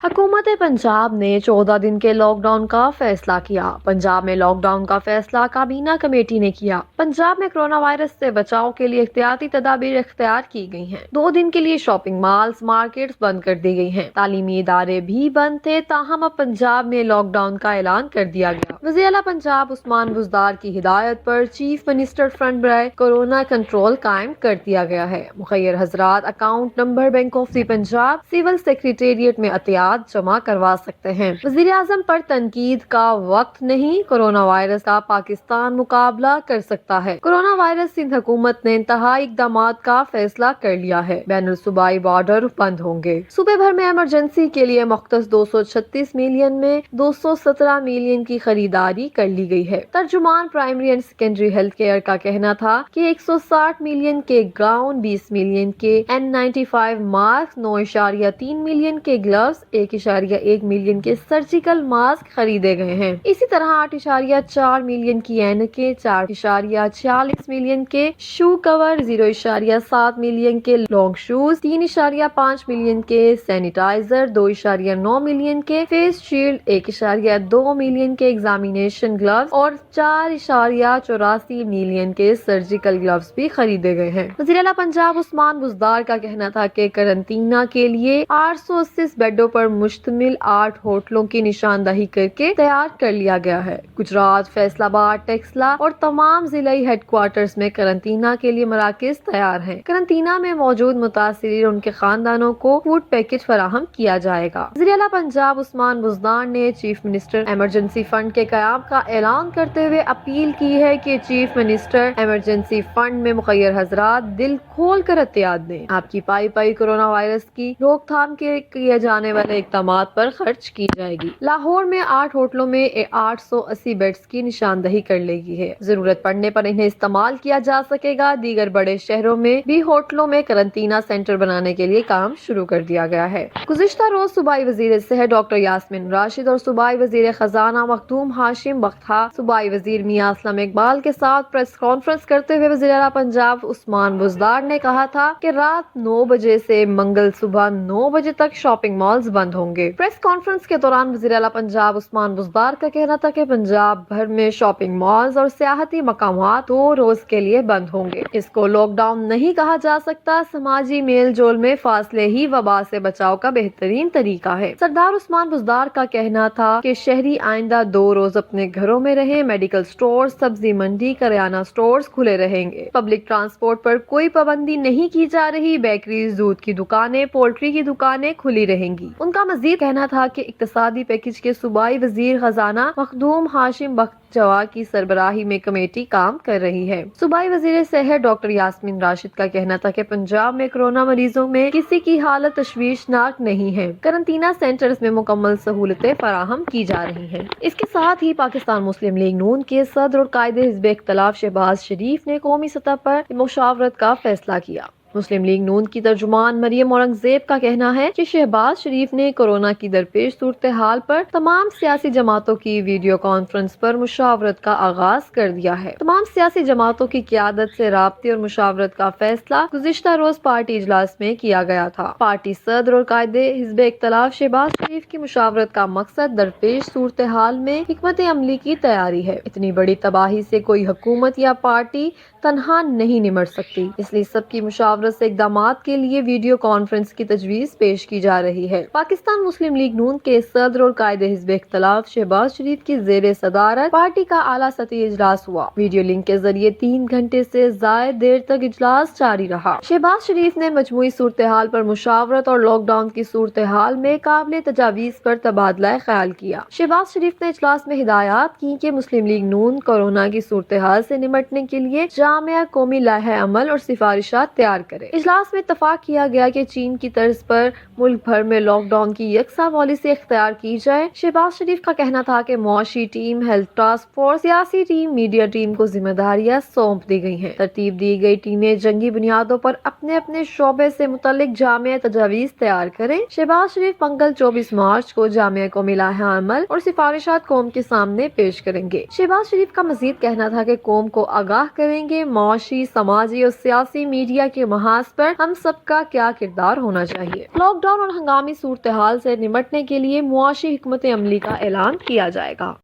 حکومت پنجاب نے 14 دن کے لاک ڈاؤن کا فیصلہ کیا۔ پنجاب میں لاک ڈاؤن کا فیصلہ کابینہ کمیٹی نے کیا۔ پنجاب میں کورونا وائرس سے بچاؤ کے لیے احتیاطی تدابیر اختیار کی گئی ہیں۔ 2 دن کے لیے شاپنگ مالز، مارکیٹس بند کر دی گئی ہیں۔ تعلیمی ادارے بھی بند تھے، تاہم اب پنجاب میں لاک ڈاؤن کا اعلان کر دیا گیا۔ وزیر اعلیٰ پنجاب عثمان بزدار کی ہدایت پر چیف منسٹر فرنٹ برائے کورونا کنٹرول قائم کر دیا گیا ہے۔ مخیر حضرات account number bank of the Punjab civil secretariat میں عطیات جمع کروا سکتے ہیں۔ وزیر اعظم پر تنقید کا وقت نہیں، کورونا وائرس کا پاکستان مقابلہ کر سکتا ہے۔ کورونا وائرس سندھ حکومت نے انتہائی اقدامات کا فیصلہ کر لیا ہے، بین الصوبائی بارڈر بند ہوں گے۔ صوبے بھر میں ایمرجنسی کے لیے مختص 236 ملین میں 217 ملین کی خریداری کر لی گئی ہے۔ ترجمان primary and secondary health care کا کہنا تھا کہ 160 ملین کے گاؤن، 20 ملین کے N95 ماسک، 9.3 ملین کے گلوز، 1.1 ملین کے سرجیکل ماسک خریدے گئے ہیں۔ اسی طرح 8.4 ملین کی اینکیں، 4.46 ملین کے شو کور، 0.7 ملین کے لانگ شوز، 3.5 ملین کے سینیٹائزر، 2.9 ملین کے فیس شیلڈ، 1.2 ملین کے ایگزامینیشن گلوز اور 4.84 ملین کے سرجیکل گلوز بھی خریدے گئے ہیں۔ وزیر اعلیٰ پنجاب عثمان بزدار کا کہنا تھا کہ قرنطینہ کے لیے 880 بیڈوں پر مشتمل 8 ہوٹلوں کی نشاندہی کر کے تیار کر لیا گیا ہے۔ گجرات، فیصل آباد، ٹیکسلا اور تمام ضلعی ہیڈ کوارٹرز میں قرنطینہ کے لیے مراکز تیار ہیں۔ قرنطینہ میں موجود متاثرین اور ان کے خاندانوں کو فوڈ پیکج فراہم کیا جائے گا۔ وزیر اعلیٰ پنجاب عثمان بزدار نے چیف منسٹر ایمرجنسی فنڈ کے قیام کا اعلان کرتے ہوئے اپیل کی ہے کہ چیف منسٹر ایمرجنسی فنڈ میں مخیر حضرات دل کھول کر عطیات دیں۔ آپ کی پائی کورونا وائرس کی روک تھام کے کیے جانے والے اقدامات پر خرچ کی جائے گی۔ لاہور میں 8 ہوٹلوں میں 880 بیڈز کی نشاندہی کر لی گئی ہے۔ ضرورت پڑنے پر انہیں استعمال کیا جا سکے گا۔ دیگر بڑے شہروں میں بھی ہوٹلوں میں قرنطینہ سینٹر بنانے کے لیے کام شروع کر دیا گیا ہے۔ گزشتہ روز صوبائی وزیر صحت ڈاکٹر یاسمین راشد اور صوبائی وزیر خزانہ مخدوم ہاشم بختہ صوبائی وزیر میاں اسلم اقبال کے ساتھ پریس کانفرنس کرتے ہوئے وزیر اعلیٰ پنجاب عثمان بزدار نے کہا تھا کہ رات 9 بجے سے منگل صبح 9 بجے تک شاپنگ مالز بند ہوں گے۔ پریس کانفرنس کے دوران وزیر اعلیٰ پنجاب عثمان بزدار کا کہنا تھا کہ پنجاب بھر میں شاپنگ مالز اور سیاحتی مقامات 2 روز کے لیے بند ہوں گے۔ اس کو لاک ڈاؤن نہیں کہا جا سکتا۔ سماجی میل جول میں فاصلے ہی وبا سے بچاؤ کا بہترین طریقہ ہے۔ سردار عثمان بزدار کا کہنا تھا کہ شہری آئندہ 2 روز اپنے گھروں میں رہیں۔ میڈیکل سٹور، سبزی منڈی، کریانہ سٹورز کھلے رہیں گے۔ پبلک ٹرانسپورٹ پر کوئی پابندی نہیں کی جا رہی۔ بیکریز، دودھ کی دکانیں، پولٹری کی دکانیں کھلی رہیں گی۔ ان کا مزید کہنا تھا کہ اقتصادی پیکج کے صوبائی وزیر خزانہ مخدوم ہاشم بختہ کی سربراہی میں کمیٹی کام کر رہی ہے۔ صوبائی وزیر صحت ڈاکٹر یاسمین راشد کا کہنا تھا کہ پنجاب میں کورونا مریضوں میں کسی کی حالت تشویشناک نہیں ہے۔ قرنطینہ سینٹرز میں مکمل سہولتیں فراہم کی جا رہی ہیں۔ اس کے ساتھ ہی پاکستان مسلم لیگ نون کے صدر اور قائد حزب اختلاف شہباز شریف نے قومی سطح پر مشاورت کا فیصلہ کیا۔ مسلم لیگ نون کی ترجمان مریم اورنگزیب کا کہنا ہے کہ شہباز شریف نے کورونا کی درپیش صورتحال پر تمام سیاسی جماعتوں کی ویڈیو کانفرنس پر مشاورت کا آغاز کر دیا ہے۔ تمام سیاسی جماعتوں کی قیادت سے رابطے اور مشاورت کا فیصلہ گزشتہ روز پارٹی اجلاس میں کیا گیا تھا۔ پارٹی صدر اور قائد حزب اختلاف شہباز شریف کی مشاورت کا مقصد درپیش صورتحال میں حکمت عملی کی تیاری ہے۔ اتنی بڑی تباہی سے کوئی حکومت یا پارٹی تنہا نہیں نمٹ سکتی، اس لیے سب کی مشاورت سے اقدامات کے لیے ویڈیو کانفرنس کی تجویز پیش کی جا رہی ہے۔ پاکستان مسلم لیگ نون کے صدر اور قائد حزب اختلاف شہباز شریف کی زیر صدارت پارٹی کا اعلیٰ سطحی اجلاس ہوا۔ ویڈیو لنک کے ذریعے 3 گھنٹے سے زائد دیر تک اجلاس جاری رہا۔ شہباز شریف نے مجموعی صورتحال پر مشاورت اور لاک ڈاؤن کی صورتحال میں قابل تجاویز پر تبادلہ خیال کیا۔ شہباز شریف نے اجلاس میں ہدایات کی کہ مسلم لیگ نون کورونا کی صورتحال سے نمٹنے کے لیے جامع قومی لائحہ عمل اور سفارشات تیار کرے۔ اجلاس میں اتفاق کیا گیا کہ چین کی طرز پر ملک بھر میں لاک ڈاؤن کی یکساں پالیسی اختیار کی جائے۔ شہباز شریف کا کہنا تھا کہ معاشی ٹیم، ہیلتھ ٹاسک فورس، سیاسی ٹیم، میڈیا ٹیم کو ذمہ داریاں سونپ دی گئی ہیں۔ ترتیب دی گئی ٹیمیں جنگی بنیادوں پر اپنے اپنے شعبے سے متعلق جامع تجاویز تیار کریں۔ شہباز شریف منگل 24 مارچ کو جامع قومی لائحہ عمل اور سفارشات قوم کے سامنے پیش کریں گے۔ شہباز شریف کا مزید کہنا تھا کہ قوم کو آگاہ کریں گے۔ معاشی، سماجی اور سیاسی میڈیا کے محاذ پر ہم سب کا کیا کردار ہونا چاہیے۔ لاک ڈاؤن اور ہنگامی صورتحال سے نمٹنے کے لیے معاشی حکمت عملی کا اعلان کیا جائے گا۔